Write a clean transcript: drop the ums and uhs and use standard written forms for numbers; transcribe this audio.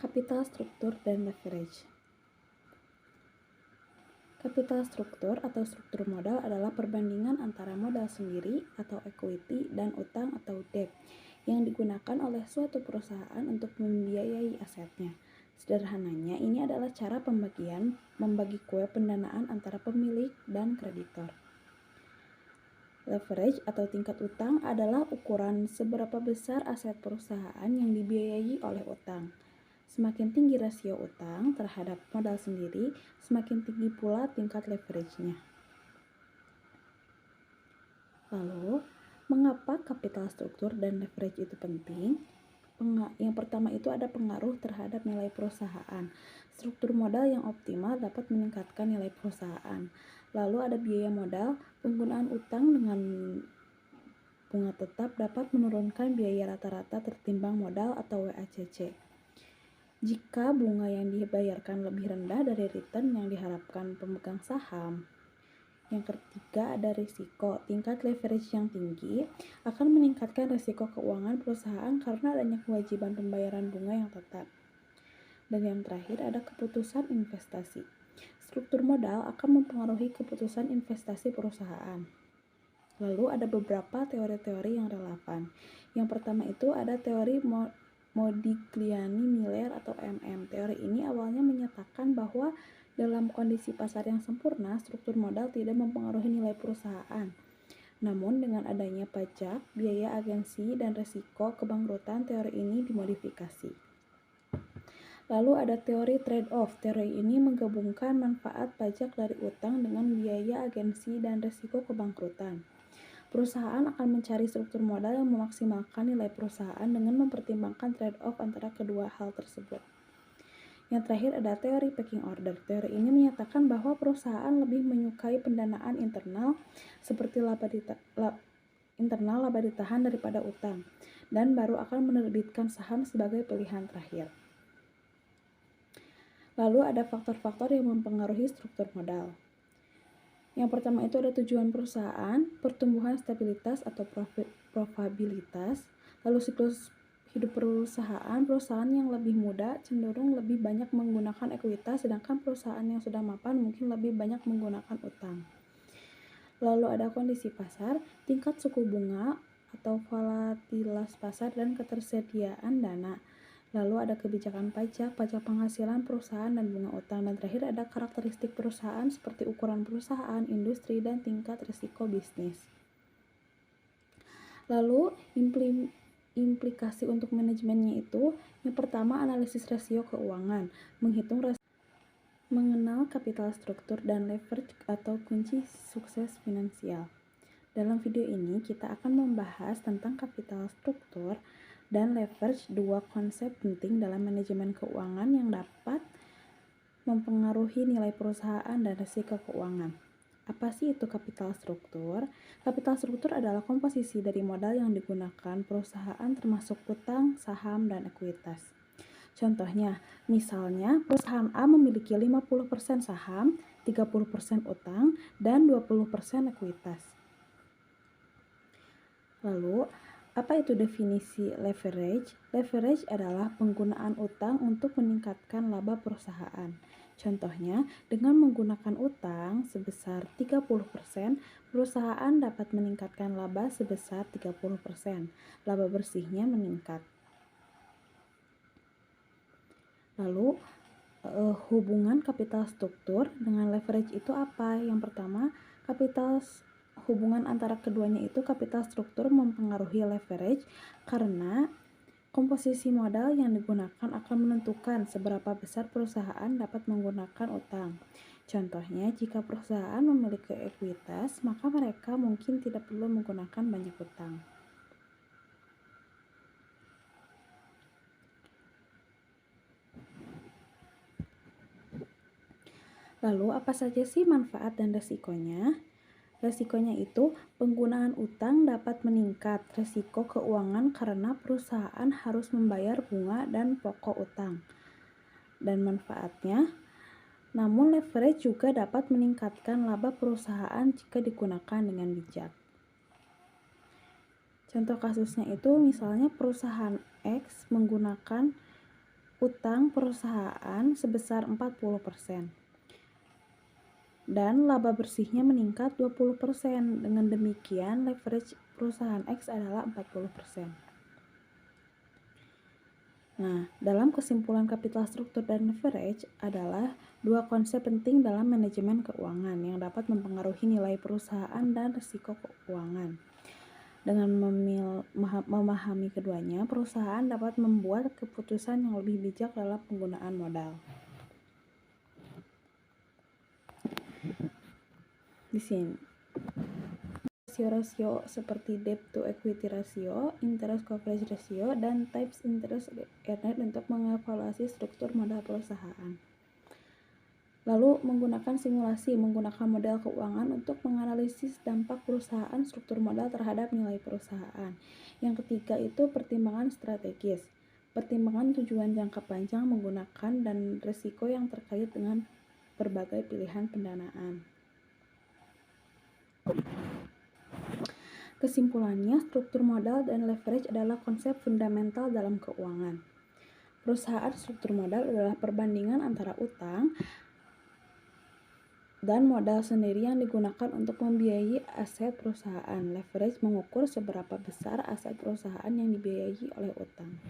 Kapital struktur dan leverage. Kapital struktur atau struktur modal adalah perbandingan antara modal sendiri atau equity dan utang atau debt yang digunakan oleh suatu perusahaan untuk membiayai asetnya. Sederhananya, ini adalah cara membagi kue pendanaan antara pemilik dan kreditor. Leverage atau tingkat utang adalah ukuran seberapa besar aset perusahaan yang dibiayai oleh utang. Semakin tinggi rasio utang terhadap modal sendiri, semakin tinggi pula tingkat leverage-nya. Lalu, mengapa kapital struktur dan leverage itu penting? Yang pertama itu ada pengaruh terhadap nilai perusahaan. Struktur modal yang optimal dapat meningkatkan nilai perusahaan. Lalu ada biaya modal, penggunaan utang dengan bunga tetap dapat menurunkan biaya rata-rata tertimbang modal atau WACC. Jika bunga yang dibayarkan lebih rendah dari return yang diharapkan pemegang saham. Yang ketiga ada risiko. Tingkat leverage yang tinggi akan meningkatkan risiko keuangan perusahaan karena adanya kewajiban pembayaran bunga yang tetap. Dan yang terakhir ada keputusan investasi. Struktur modal akan mempengaruhi keputusan investasi perusahaan. Lalu ada beberapa teori-teori yang relevan. Yang pertama itu ada teori Modigliani-Miller atau MM. Teori ini awalnya menyatakan bahwa dalam kondisi pasar yang sempurna, struktur modal tidak mempengaruhi nilai perusahaan. Namun dengan adanya pajak, biaya agensi, dan risiko kebangkrutan, teori ini dimodifikasi. Lalu ada teori trade-off. Teori ini menggabungkan manfaat pajak dari utang dengan biaya agensi dan risiko kebangkrutan. Perusahaan akan mencari struktur modal yang memaksimalkan nilai perusahaan dengan mempertimbangkan trade-off antara kedua hal tersebut. Yang terakhir ada teori pecking order. Teori ini menyatakan bahwa perusahaan lebih menyukai pendanaan internal seperti laba ditahan daripada utang, dan baru akan menerbitkan saham sebagai pilihan terakhir. Lalu ada faktor-faktor yang mempengaruhi struktur modal. Yang pertama itu ada tujuan perusahaan, pertumbuhan stabilitas atau probabilitas, lalu siklus hidup perusahaan yang lebih muda cenderung lebih banyak menggunakan ekuitas, sedangkan perusahaan yang sudah mapan mungkin lebih banyak menggunakan utang. Lalu ada kondisi pasar, tingkat suku bunga atau volatilitas pasar dan ketersediaan dana. Lalu ada kebijakan pajak penghasilan perusahaan dan bunga utang. Dan terakhir ada karakteristik perusahaan seperti ukuran perusahaan, industri, dan tingkat risiko bisnis. Lalu implikasi untuk manajemennya itu, yang pertama analisis rasio keuangan, mengenal kapital struktur dan leverage atau kunci sukses finansial. Dalam video ini kita akan membahas tentang kapital struktur dan leverage, dua konsep penting dalam manajemen keuangan yang dapat mempengaruhi nilai perusahaan dan risiko keuangan. Apa sih itu kapital struktur? Kapital struktur adalah komposisi dari modal yang digunakan perusahaan termasuk utang, saham, dan ekuitas. Contohnya, misalnya perusahaan A memiliki 50% saham, 30% utang, dan 20% ekuitas. Lalu, apa itu definisi leverage? Leverage adalah penggunaan utang untuk meningkatkan laba perusahaan. Contohnya, dengan menggunakan utang sebesar 30%, perusahaan dapat meningkatkan laba sebesar 30%. Laba bersihnya meningkat. Lalu, hubungan kapital struktur dengan leverage itu apa? Yang pertama, hubungan antara keduanya itu kapital struktur mempengaruhi leverage karena komposisi modal yang digunakan akan menentukan seberapa besar perusahaan dapat menggunakan utang. Contohnya, jika perusahaan memiliki ekuitas, maka mereka mungkin tidak perlu menggunakan banyak utang. Lalu, apa saja sih manfaat dan resikonya? Resikonya itu penggunaan utang dapat meningkat resiko keuangan karena perusahaan harus membayar bunga dan pokok utang. Dan manfaatnya, namun leverage juga dapat meningkatkan laba perusahaan jika digunakan dengan bijak. Contoh kasusnya itu misalnya perusahaan X menggunakan utang perusahaan sebesar 40%. Dan laba bersihnya meningkat 20%. Dengan demikian, leverage perusahaan X adalah 40%. Nah, dalam kesimpulan kapital struktur dan leverage adalah dua konsep penting dalam manajemen keuangan yang dapat mempengaruhi nilai perusahaan dan risiko keuangan. Dengan memahami keduanya, perusahaan dapat membuat keputusan yang lebih bijak dalam penggunaan modal. Di sini rasio-rasio seperti debt to equity ratio, interest coverage ratio, dan types interest earned untuk mengevaluasi struktur modal perusahaan. Lalu menggunakan simulasi, menggunakan model keuangan untuk menganalisis dampak perusahaan struktur modal terhadap nilai perusahaan. Yang ketiga itu pertimbangan strategis. Pertimbangan tujuan jangka panjang menggunakan dan risiko yang terkait dengan berbagai pilihan pendanaan. Kesimpulannya, struktur modal dan leverage adalah konsep fundamental dalam keuangan. Perusahaan struktur modal adalah perbandingan antara utang dan modal sendiri yang digunakan untuk membiayai aset perusahaan. Leverage mengukur seberapa besar aset perusahaan yang dibiayai oleh utang.